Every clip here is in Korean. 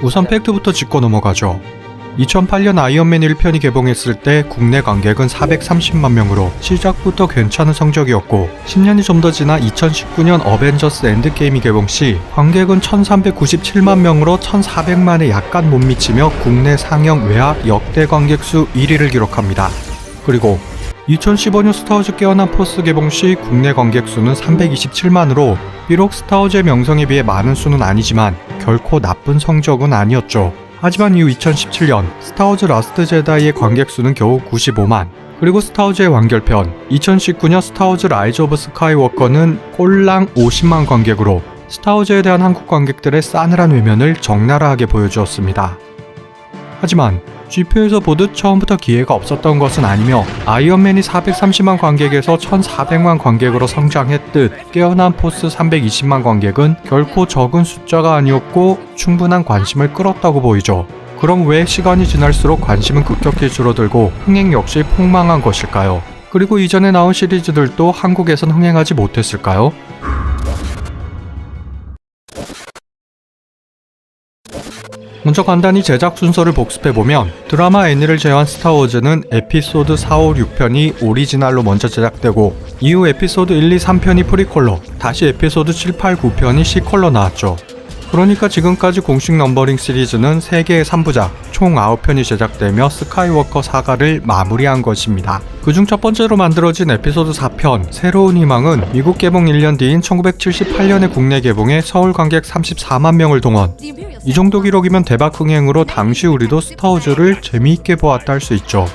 우선 팩트부터 짚고 넘어가죠. 2008년 아이언맨 1편이 개봉했을 때 국내 관객은 430만 명으로 시작부터 괜찮은 성적이었고 10년이 좀 더 지나 2019년 어벤져스 엔드게임이 개봉 시 관객은 1397만 명으로 1400만에 약간 못 미치며 국내 상영 외압 역대 관객 수 1위를 기록합니다. 그리고 2015년 스타워즈 깨어난 포스 개봉 시 국내 관객 수는 327만으로 비록 스타워즈의 명성에 비해 많은 수는 아니지만 결코 나쁜 성적은 아니었죠. 하지만 이후 2017년 스타워즈 라스트 제다이의 관객 수는 겨우 95만, 그리고 스타워즈의 완결편 2019년 스타워즈 라이즈 오브 스카이워커는 꼴랑 50만 관객으로 스타워즈에 대한 한국 관객들의 싸늘한 외면을 적나라하게 보여주었습니다. 하지만 GP에서 보듯 처음부터 기회가 없었던 것은 아니며 아이언맨이 430만 관객에서 1400만 관객으로 성장했듯 깨어난 포스 320만 관객은 결코 적은 숫자가 아니었고 충분한 관심을 끌었다고 보이죠. 그럼 왜 시간이 지날수록 관심은 급격히 줄어들고 흥행 역시 폭망한 것일까요? 그리고 이전에 나온 시리즈들도 한국에선 흥행하지 못했을까요? 먼저 간단히 제작 순서를 복습해보면 드라마 애니를 제외한 스타워즈는 에피소드 4, 5, 6편이 오리지널로 먼저 제작되고 이후 에피소드 1, 2, 3편이 프리퀄로 다시 에피소드 7, 8, 9편이 시퀄로 나왔죠. 그러니까 지금까지 공식 넘버링 시리즈는 3개의 3부작 총 9편이 제작되며 스카이워커 사가를 마무리한 것입니다. 그중 첫 번째로 만들어진 에피소드 4편 새로운 희망은 미국 개봉 1년 뒤인 1978년에 국내 개봉해 서울 관객 34만 명을 동원. 이 정도 기록이면 대박 흥행으로 당시 우리도 스타워즈를 재미있게 보았다 할 수 있죠.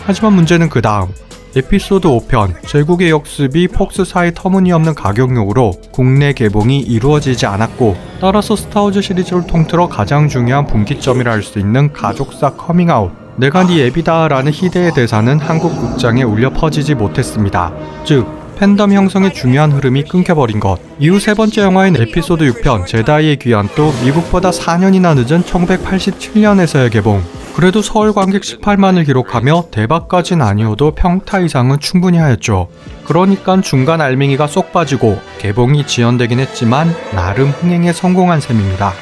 하지만 문제는 그 다음 에피소드 5편 제국의 역습이 폭스사의 터무니없는 가격용으로 국내 개봉이 이루어지지 않았고 따라서 스타워즈 시리즈를 통틀어 가장 중요한 분기점이라 할 수 있는 가족사 커밍아웃 내가 네 애비다 라는 희대의 대사는 한국 극장에 울려 퍼지지 못했습니다. 즉 팬덤 형성의 중요한 흐름이 끊겨버린 것. 이후 세 번째 영화인 에피소드 6편 제다이의 귀환도 미국보다 4년이나 늦은 1987년에서의 개봉. 그래도 서울 관객 18만을 기록하며 대박까진 아니어도 평타 이상은 충분히 하였죠. 그러니까 중간 알맹이가 쏙 빠지고 개봉이 지연되긴 했지만 나름 흥행에 성공한 셈입니다.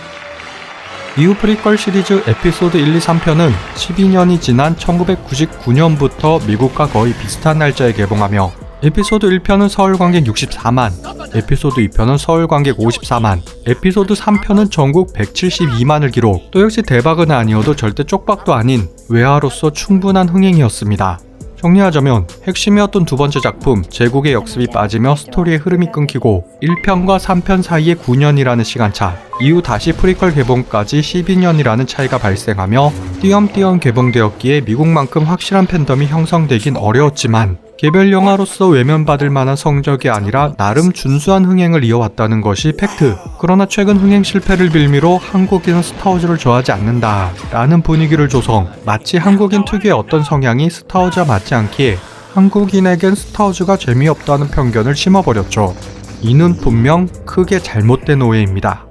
이후 프리퀄 시리즈 에피소드 1, 2, 3편은 12년이 지난 1999년부터 미국과 거의 비슷한 날짜에 개봉하며 에피소드 1편은 서울 관객 64만, 에피소드 2편은 서울 관객 54만, 에피소드 3편은 전국 172만을 기록. 또 역시 대박은 아니어도 절대 쪽박도 아닌 외화로서 충분한 흥행이었습니다. 정리하자면 핵심이었던 두 번째 작품 제국의 역습이 빠지며 스토리의 흐름이 끊기고 1편과 3편 사이에 9년이라는 시간차, 이후 다시 프리퀄 개봉까지 12년이라는 차이가 발생하며 띄엄띄엄 개봉되었기에 미국만큼 확실한 팬덤이 형성되긴 어려웠지만 개별 영화로서 외면받을 만한 성적이 아니라 나름 준수한 흥행을 이어왔다는 것이 팩트. 그러나 최근 흥행 실패를 빌미로 한국인은 스타워즈를 좋아하지 않는다 라는 분위기를 조성. 마치 한국인 특유의 어떤 성향이 스타워즈와 맞지 않기에 한국인에겐 스타워즈가 재미없다는 편견을 심어버렸죠. 이는 분명 크게 잘못된 오해입니다.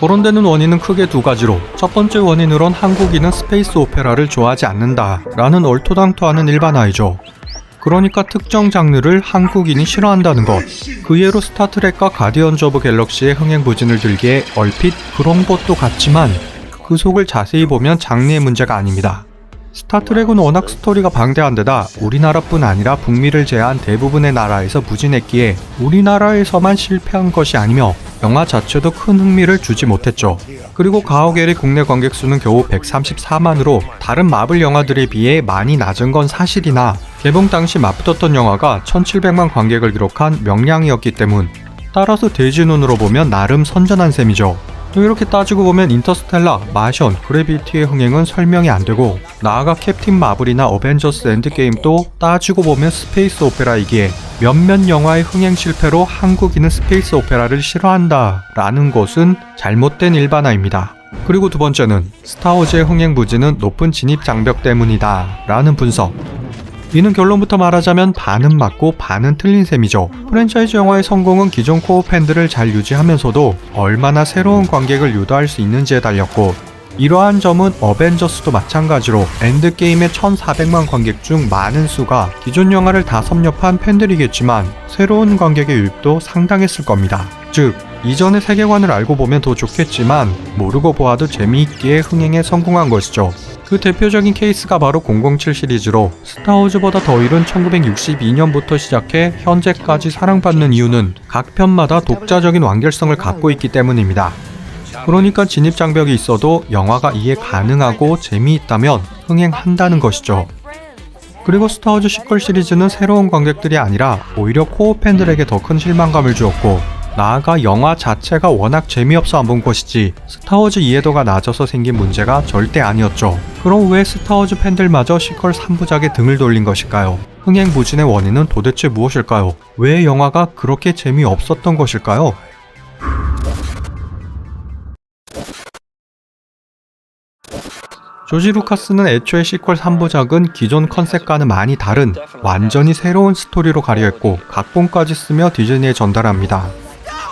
거론되는 원인은 크게 두 가지로, 첫 번째 원인으론 한국인은 스페이스 오페라를 좋아하지 않는다 라는 얼토당토하는 일반화이죠. 그러니까 특정 장르를 한국인이 싫어한다는 것. 그 예로 스타트rek과 가디언즈 오브 갤럭시의 흥행 부진을 들기에 얼핏 그런 것도 같지만 그 속을 자세히 보면 장르의 문제가 아닙니다. 스타트rek은 워낙 스토리가 방대한 데다 우리나라뿐 아니라 북미를 제외한 대부분의 나라에서 부진했기에 우리나라에서만 실패한 것이 아니며 영화 자체도 큰 흥미를 주지 못했죠. 그리고 가오갤의 국내 관객 수는 겨우 134만으로 다른 마블 영화들에 비해 많이 낮은 건 사실이나 개봉 당시 맞붙었던 영화가 1700만 관객을 기록한 명량이었기 때문, 따라서 대진운으로 보면 나름 선전한 셈이죠. 또 이렇게 따지고 보면 인터스텔라, 마션, 그래비티의 흥행은 설명이 안 되고 나아가 캡틴 마블이나 어벤져스 엔드게임도 따지고 보면 스페이스 오페라이기에 몇몇 영화의 흥행 실패로 한국인은 스페이스 오페라를 싫어한다 라는 것은 잘못된 일반화입니다. 그리고 두 번째는 스타워즈의 흥행 부진은 높은 진입 장벽 때문이다 라는 분석. 이는 결론부터 말하자면 반은 맞고 반은 틀린 셈이죠. 프랜차이즈 영화의 성공은 기존 코어 팬들을 잘 유지하면서도 얼마나 새로운 관객을 유도할 수 있는지에 달렸고, 이러한 점은 어벤져스도 마찬가지로 엔드게임의 1400만 관객 중 많은 수가 기존 영화를 다 섭렵한 팬들이겠지만 새로운 관객의 유입도 상당했을 겁니다. 즉 이전의 세계관을 알고 보면 더 좋겠지만 모르고 보아도 재미있기에 흥행에 성공한 것이죠. 그 대표적인 케이스가 바로 007 시리즈로 스타워즈보다 더 이른 1962년부터 시작해 현재까지 사랑받는 이유는 각 편마다 독자적인 완결성을 갖고 있기 때문입니다. 그러니까 진입장벽이 있어도 영화가 이해 가능하고 재미있다면 흥행한다는 것이죠. 그리고 스타워즈 시퀄 시리즈는 새로운 관객들이 아니라 오히려 코어 팬들에게 더 큰 실망감을 주었고 나아가 영화 자체가 워낙 재미없어 안 본 것이지 스타워즈 이해도가 낮아서 생긴 문제가 절대 아니었죠. 그럼 왜 스타워즈 팬들마저 시퀄 3부작에 등을 돌린 것일까요? 흥행 부진의 원인은 도대체 무엇일까요? 왜 영화가 그렇게 재미없었던 것일까요? 조지 루카스는 애초에 시퀄 3부작은 기존 컨셉과는 많이 다른 완전히 새로운 스토리로 가려했고 각본까지 쓰며 디즈니에 전달합니다.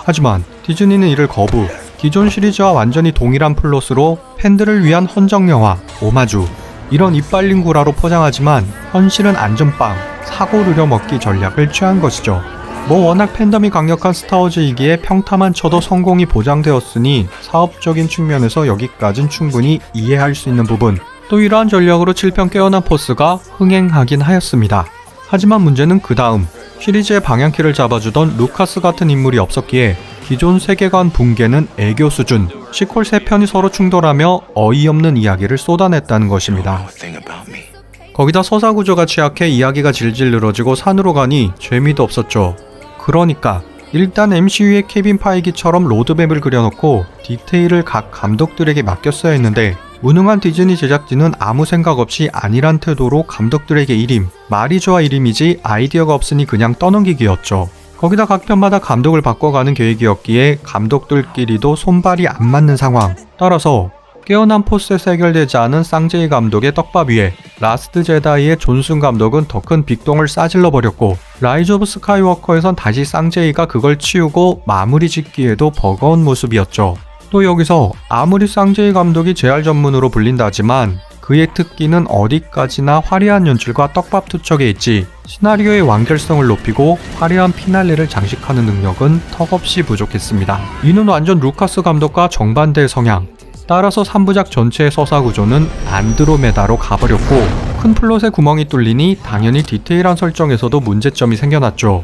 하지만 디즈니는 이를 거부, 기존 시리즈와 완전히 동일한 플롯으로 팬들을 위한 헌정영화, 오마주, 이런 이빨린 구라로 포장하지만 현실은 안전빵, 사고 누려먹기 전략을 취한 것이죠. 워낙 팬덤이 강력한 스타워즈이기에 평타만 쳐도 성공이 보장되었으니 사업적인 측면에서 여기까진 충분히 이해할 수 있는 부분, 또 이러한 전략으로 7편 깨어난 포스가 흥행하긴 하였습니다. 하지만 문제는 그 다음, 시리즈의 방향키를 잡아주던 루카스 같은 인물이 없었기에 기존 세계관 붕괴는 애교 수준, 시퀄 3편이 서로 충돌하며 어이없는 이야기를 쏟아냈다는 것입니다. 거기다 서사 구조가 취약해 이야기가 질질 늘어지고 산으로 가니 재미도 없었죠. 그러니까 일단 MCU의 케빈 파이기처럼 로드맵을 그려놓고 디테일을 각 감독들에게 맡겼어야 했는데 무능한 디즈니 제작진은 아무 생각 없이 아니란 태도로 감독들에게 일임, 말이 좋아 일임이지 아이디어가 없으니 그냥 떠넘기기였죠. 거기다 각 편마다 감독을 바꿔가는 계획이었기에 감독들끼리도 손발이 안 맞는 상황. 따라서 깨어난 포스에서 해결되지 않은 쌍제이 감독의 떡밥 위에 라스트 제다이의 존슨 감독은 더 큰 빅동을 싸질러 버렸고 라이즈 오브 스카이워커에선 다시 쌍제이가 그걸 치우고 마무리 짓기에도 버거운 모습이었죠. 또 여기서 아무리 쌍제이 감독이 재활 전문으로 불린다지만 그의 특기는 어디까지나 화려한 연출과 떡밥 투척에 있지 시나리오의 완결성을 높이고 화려한 피날레를 장식하는 능력은 턱없이 부족했습니다. 이는 완전 루카스 감독과 정반대의 성향. 따라서 3부작 전체의 서사 구조는 안드로메다로 가버렸고 큰 플롯에 구멍이 뚫리니 당연히 디테일한 설정에서도 문제점이 생겨났죠.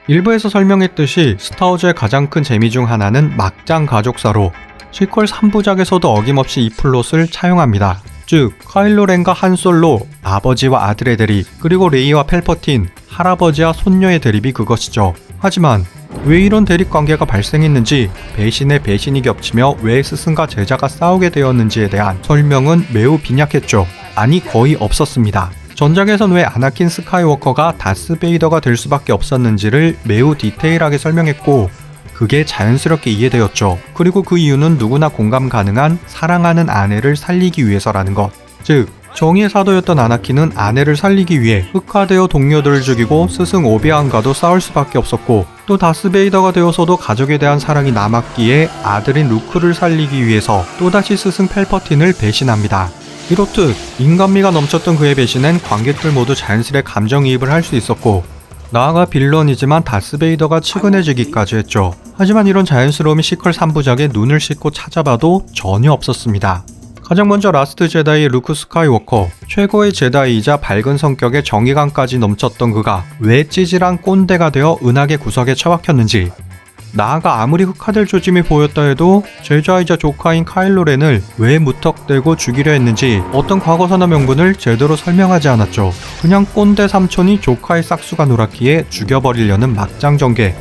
일부에서 설명했듯이 스타워즈의 가장 큰 재미 중 하나는 막장 가족사로 시퀄 3부작에서도 어김없이 이 플롯을 차용합니다. 즉 카일로 렌과 한 솔로, 아버지와 아들의 대립, 그리고 레이와 펠퍼틴, 할아버지와 손녀의 대립이 그것이죠. 하지만 왜 이런 대립관계가 발생했는지, 배신에 배신이 겹치며 왜 스승과 제자가 싸우게 되었는지에 대한 설명은 매우 빈약했죠. 아니 거의 없었습니다. 전작에선 왜 아나킨 스카이워커가 다스베이더가 될 수밖에 없었는지를 매우 디테일하게 설명했고 그게 자연스럽게 이해되었죠. 그리고 그 이유는 누구나 공감 가능한 사랑하는 아내를 살리기 위해서라는 것. 즉 정의의 사도였던 아나킨은 아내를 살리기 위해 흑화되어 동료들을 죽이고 스승 오비안과도 싸울 수밖에 없었고 또 다스베이더가 되어서도 가족에 대한 사랑이 남았기에 아들인 루크를 살리기 위해서 또다시 스승 펠퍼틴을 배신합니다. 이렇듯 인간미가 넘쳤던 그의 배신엔 관객들 모두 자연스레 감정이입을 할 수 있었고 나아가 빌런이지만 다스베이더가 측은해지기까지 했죠. 하지만 이런 자연스러움이 시퀄 3부작에 눈을 씻고 찾아봐도 전혀 없었습니다. 가장 먼저 라스트 제다이의 루크 스카이워커, 최고의 제다이이자 밝은 성격에 정의감까지 넘쳤던 그가 왜 찌질한 꼰대가 되어 은하계 구석에 처박혔는지, 나아가 아무리 흑화될 조짐이 보였다 해도 제자이자 조카인 카일로 렌을 왜 무턱대고 죽이려 했는지 어떤 과거사나 명분을 제대로 설명하지 않았죠. 그냥 꼰대 삼촌이 조카의 싹수가 놀았기에 죽여버리려는 막장 전개.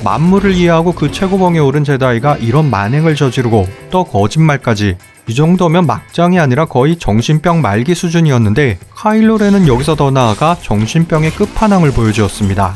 만물을 이해하고 그 최고봉에 오른 제다이가 이런 만행을 저지르고 또 거짓말까지. 이 정도면 막장이 아니라 거의 정신병 말기 수준이었는데 카일로 렌은 여기서 더 나아가 정신병의 끝판왕을 보여주었습니다.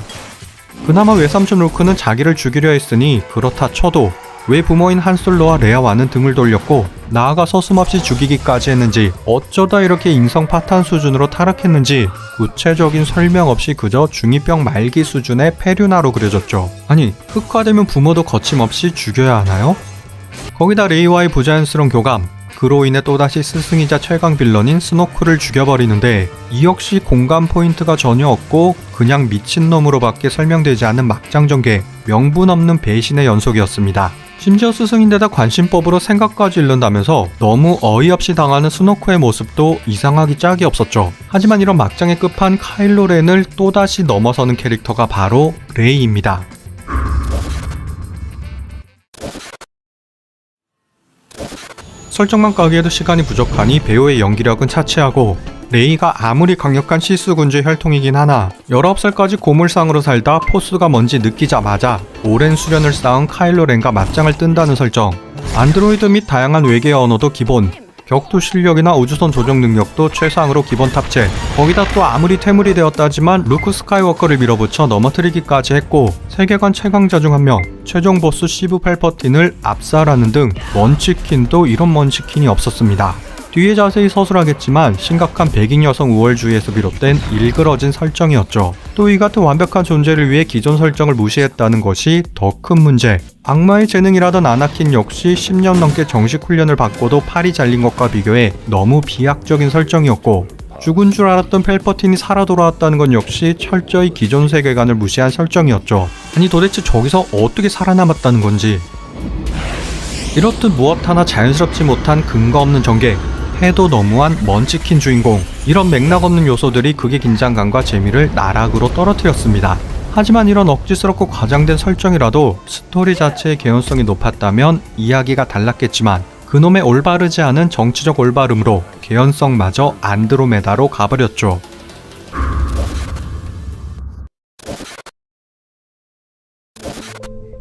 그나마 외삼촌 루크는 자기를 죽이려 했으니 그렇다 쳐도 왜 부모인 한 솔로와 레아와는 등을 돌렸고 나아가 서슴없이 죽이기까지 했는지 어쩌다 이렇게 인성 파탄 수준으로 타락했는지 구체적인 설명 없이 그저 중2병 말기 수준의 폐륜화로 그려졌죠. 아니, 흑화되면 부모도 거침없이 죽여야 하나요? 거기다 레이와의 부자연스러운 교감, 그로 인해 또다시 스승이자 최강 빌런인 스노크를 죽여버리는데 이 역시 공감 포인트가 전혀 없고 그냥 미친놈으로밖에 설명되지 않는 막장 전개, 명분 없는 배신의 연속이었습니다. 심지어 스승인데다 관심법으로 생각까지 잃는다면서 너무 어이없이 당하는 스노크의 모습도 이상하기 짝이 없었죠. 하지만 이런 막장의 끝판 카일로 렌을 또다시 넘어서는 캐릭터가 바로 레이입니다. 설정만 까기에도 시간이 부족하니 배우의 연기력은 차치하고 레이가 아무리 강력한 시스군주의 혈통이긴 하나 19살까지 고물상으로 살다 포스가 뭔지 느끼자마자 오랜 수련을 쌓은 카일로 렌과 맞짱을 뜬다는 설정, 안드로이드 및 다양한 외계 언어도 기본, 격투 실력이나 우주선 조종 능력도 최상으로 기본 탑재, 거기다 또 아무리 퇴물이 되었다지만 루크 스카이워커를 밀어붙여 넘어뜨리기까지 했고 세계관 최강자 중 한 명, 최종 보스 시브 팔퍼틴을 압살하는 등 먼치킨도 이런 먼치킨이 없었습니다. 뒤에 자세히 서술하겠지만 심각한 백인 여성 우월주의에서 비롯된 일그러진 설정이었죠. 또 이 같은 완벽한 존재를 위해 기존 설정을 무시했다는 것이 더 큰 문제. 악마의 재능이라던 아나킨 역시 10년 넘게 정식 훈련을 받고도 팔이 잘린 것과 비교해 너무 비약적인 설정이었고 죽은 줄 알았던 펠퍼틴이 살아 돌아왔다는 건 역시 철저히 기존 세계관을 무시한 설정이었죠. 아니 도대체 저기서 어떻게 살아남았다는 건지. 이렇듯 무엇 하나 자연스럽지 못한 근거 없는 전개, 해도 너무한 먼치킨 주인공, 이런 맥락 없는 요소들이 극의 긴장감과 재미를 나락으로 떨어뜨렸습니다. 하지만 이런 억지스럽고 과장된 설정이라도 스토리 자체의 개연성이 높았다면 이야기가 달랐겠지만 그놈의 올바르지 않은 정치적 올바름으로 개연성마저 안드로메다로 가버렸죠.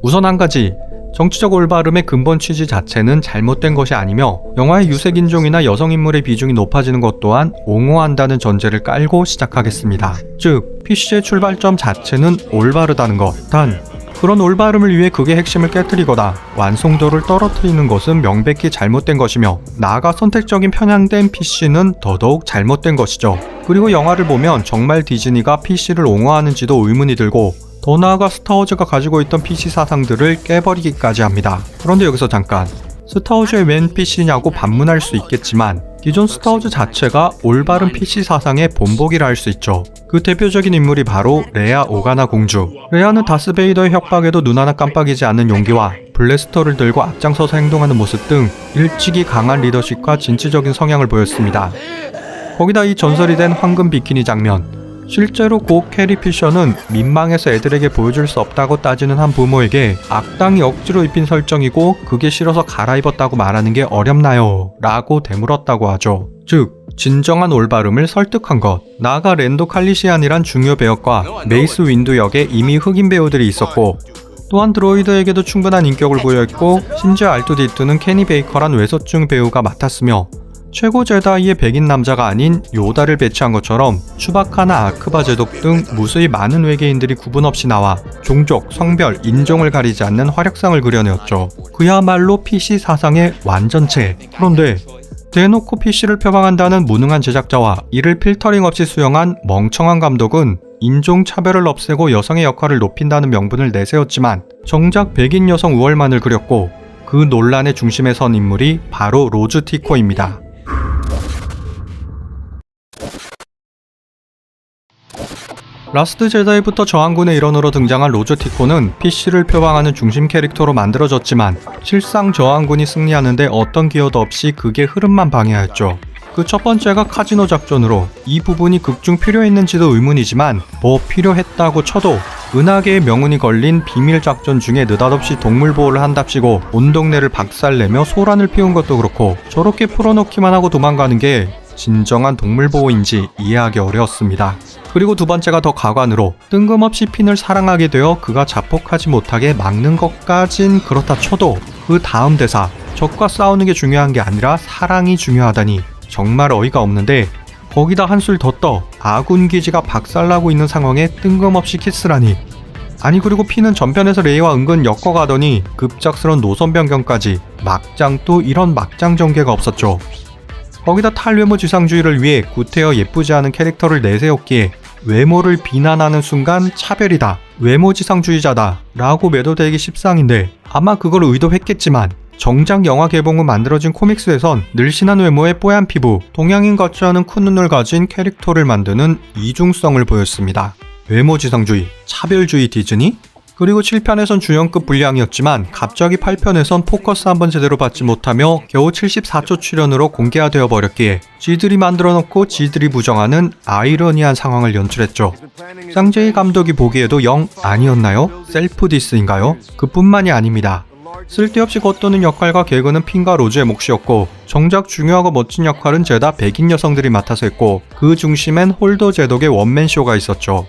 우선 한 가지, 정치적 올바름의 근본 취지 자체는 잘못된 것이 아니며 영화의 유색인종이나 여성인물의 비중이 높아지는 것 또한 옹호한다는 전제를 깔고 시작하겠습니다. 즉, PC의 출발점 자체는 올바르다는 것. 단, 그런 올바름을 위해 극의 핵심을 깨트리거나 완성도를 떨어뜨리는 것은 명백히 잘못된 것이며 나아가 선택적인 편향된 PC는 더더욱 잘못된 것이죠. 그리고 영화를 보면 정말 디즈니가 PC를 옹호하는지도 의문이 들고 더 나아가 스타워즈가 가지고 있던 PC 사상들을 깨버리기까지 합니다. 그런데 여기서 잠깐, 스타워즈의 웬 PC냐고 반문할 수 있겠지만 기존 스타워즈 자체가 올바른 PC 사상의 본보기라 할 수 있죠. 그 대표적인 인물이 바로 레아 오가나 공주. 레아는 다스베이더의 협박에도 눈 하나 깜빡이지 않는 용기와 블래스터를 들고 앞장서서 행동하는 모습 등 일찍이 강한 리더십과 진취적인 성향을 보였습니다. 거기다 이 전설이 된 황금 비키니 장면, 실제로 고 캐리 피셔는 민망해서 애들에게 보여줄 수 없다고 따지는 한 부모에게 악당이 억지로 입힌 설정이고 그게 싫어서 갈아입었다고 말하는 게 어렵나요? 라고 되물었다고 하죠. 즉, 진정한 올바름을 설득한 것. 나아가 랜도 칼리시안이란 중요 배역과 메이스 윈두 역에 이미 흑인 배우들이 있었고 또한 드로이드에게도 충분한 인격을 보여했고 심지어 R2D2는 케니 베이커란 외소증 배우가 맡았으며 최고 제다이의 백인 남자가 아닌 요다를 배치한 것처럼 추바카나 아크바 제독 등 무수히 많은 외계인들이 구분 없이 나와 종족, 성별, 인종을 가리지 않는 활약상을 그려내었죠. 그야말로 PC 사상의 완전체. 그런데 대놓고 PC를 표방한다는 무능한 제작자와 이를 필터링 없이 수용한 멍청한 감독은 인종차별을 없애고 여성의 역할을 높인다는 명분을 내세웠지만 정작 백인 여성 우월만을 그렸고 그 논란의 중심에 선 인물이 바로 로즈 티코입니다. 라스트 제다이부터 저항군의 일원으로 등장한 로즈 티코는 PC를 표방하는 중심 캐릭터로 만들어졌지만 실상 저항군이 승리하는데 어떤 기여도 없이 극의 흐름만 방해하였죠. 그 첫 번째가 카지노 작전으로 이 부분이 극중 필요했는지도 의문이지만 뭐 필요했다고 쳐도 은하계의 명운이 걸린 비밀 작전 중에 느닷없이 동물 보호를 한답시고 온 동네를 박살내며 소란을 피운 것도 그렇고 저렇게 풀어놓기만 하고 도망가는 게 진정한 동물 보호인지 이해하기 어려웠습니다. 그리고 두 번째가 더 가관으로 뜬금없이 핀을 사랑하게 되어 그가 자폭하지 못하게 막는 것까진 그렇다 쳐도 그 다음 대사, 적과 싸우는 게 중요한 게 아니라 사랑이 중요하다니 정말 어이가 없는데 거기다 한술 더 떠 아군 기지가 박살나고 있는 상황에 뜬금없이 키스라니. 아니 그리고 피는 전편에서 레이와 은근 엮어가더니 급작스런 노선 변경까지 막장 또 이런 막장 전개가 없었죠. 거기다 탈외모 지상주의를 위해 구태여 예쁘지 않은 캐릭터를 내세웠기에 외모를 비난하는 순간 차별이다, 외모 지상주의자다 라고 매도되기 십상인데 아마 그걸 의도했겠지만 정작 영화 개봉 후 만들어진 코믹스에선 늘씬한 외모에 뽀얀 피부, 동양인 같지 않은 큰 눈을 가진 캐릭터를 만드는 이중성을 보였습니다. 외모 지상주의, 차별주의 디즈니? 그리고 7편에선 주연급 분량이었지만 갑자기 8편에선 포커스 한번 제대로 받지 못하며 겨우 74초 출연으로 공개가 되어 버렸기에 지들이 만들어 놓고 지들이 부정하는 아이러니한 상황을 연출했죠. 쌍제이 감독이 보기에도 영 아니었나요? 셀프 디스인가요? 그뿐만이 아닙니다. 쓸데없이 겉도는 역할과 개그는 핀과 로즈의 몫이었고 정작 중요하고 멋진 역할은 죄다 백인 여성들이 맡아서 했고 그 중심엔 홀더 제독의 원맨쇼가 있었죠.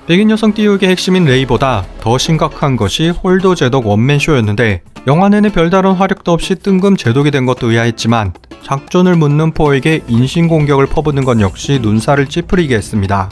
백인 여성 띄우기의 핵심인 레이보다 더 심각한 것이 홀더 제독 원맨쇼였는데 영화 내내 별다른 화력도 없이 뜬금 제독이 된 것도 의아했지만 작전을 묻는 포에게 인신공격을 퍼붓는 건 역시 눈살을 찌푸리게 했습니다.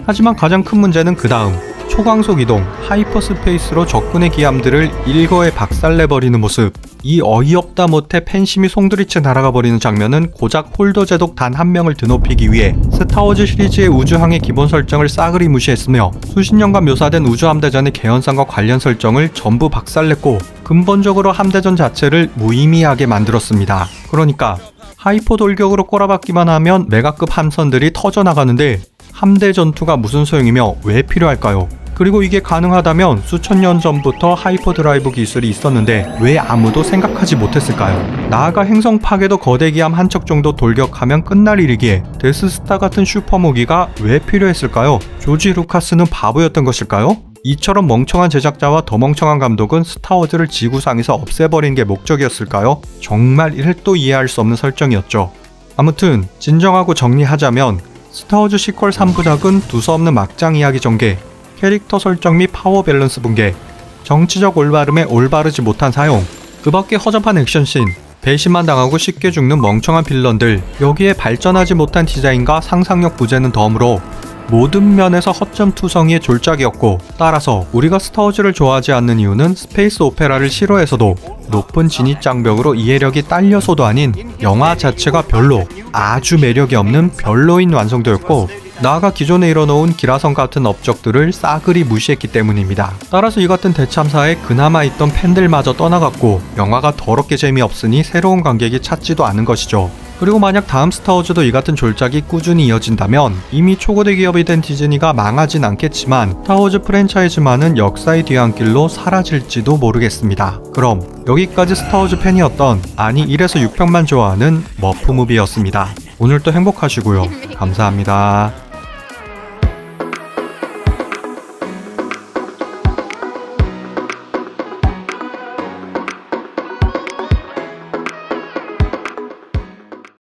하지만 가장 큰 문제는 그 다음 초광속 이동, 하이퍼스페이스로 적군의 기함들을 일거에 박살내버리는 모습. 이 어이없다 못해 팬심이 송두리째 날아가 버리는 장면은 고작 홀더 제독 단 한 명을 드높이기 위해 스타워즈 시리즈의 우주항의 기본 설정을 싸그리 무시했으며 수십 년간 묘사된 우주함대전의 개연성과 관련 설정을 전부 박살냈고 근본적으로 함대전 자체를 무의미하게 만들었습니다. 그러니까 하이퍼 돌격으로 꼬라박기만 하면 메가급 함선들이 터져나가는데 함대 전투가 무슨 소용이며 왜 필요할까요? 그리고 이게 가능하다면 수천 년 전부터 하이퍼드라이브 기술이 있었는데 왜 아무도 생각하지 못했을까요? 나아가 행성 파괴도 거대 기함 한 척 정도 돌격하면 끝날 일이기에 데스스타 같은 슈퍼무기가 왜 필요했을까요? 조지 루카스는 바보였던 것일까요? 이처럼 멍청한 제작자와 더 멍청한 감독은 스타워즈를 지구상에서 없애버린 게 목적이었을까요? 정말 1도 이해할 수 없는 설정이었죠. 아무튼 진정하고 정리하자면 스타워즈 시퀄 3부작은 두서없는 막장 이야기 전개, 캐릭터 설정 및 파워 밸런스 붕괴, 정치적 올바름에 올바르지 못한 사용, 그 밖에 허접한 액션씬, 배신만 당하고 쉽게 죽는 멍청한 빌런들, 여기에 발전하지 못한 디자인과 상상력 부재는 덤으로 모든 면에서 허점투성이의 졸작이었고 따라서 우리가 스타워즈를 좋아하지 않는 이유는 스페이스 오페라를 싫어해서도 높은 진입장벽으로 이해력이 딸려서도 아닌 영화 자체가 별로, 아주 매력이 없는 별로인 완성도였고 나아가 기존에 이뤄놓은 기라성 같은 업적들을 싸그리 무시했기 때문입니다. 따라서 이 같은 대참사에 그나마 있던 팬들마저 떠나갔고 영화가 더럽게 재미없으니 새로운 관객이 찾지도 않은 것이죠. 그리고 만약 다음 스타워즈도 이 같은 졸작이 꾸준히 이어진다면 이미 초거대 기업이 된 디즈니가 망하진 않겠지만 스타워즈 프랜차이즈만은 역사의 뒤안길로 사라질지도 모르겠습니다. 그럼 여기까지 스타워즈 팬이었던, 아니 1에서 6편만 좋아하는 머프무비였습니다. 오늘도 행복하시고요. 감사합니다.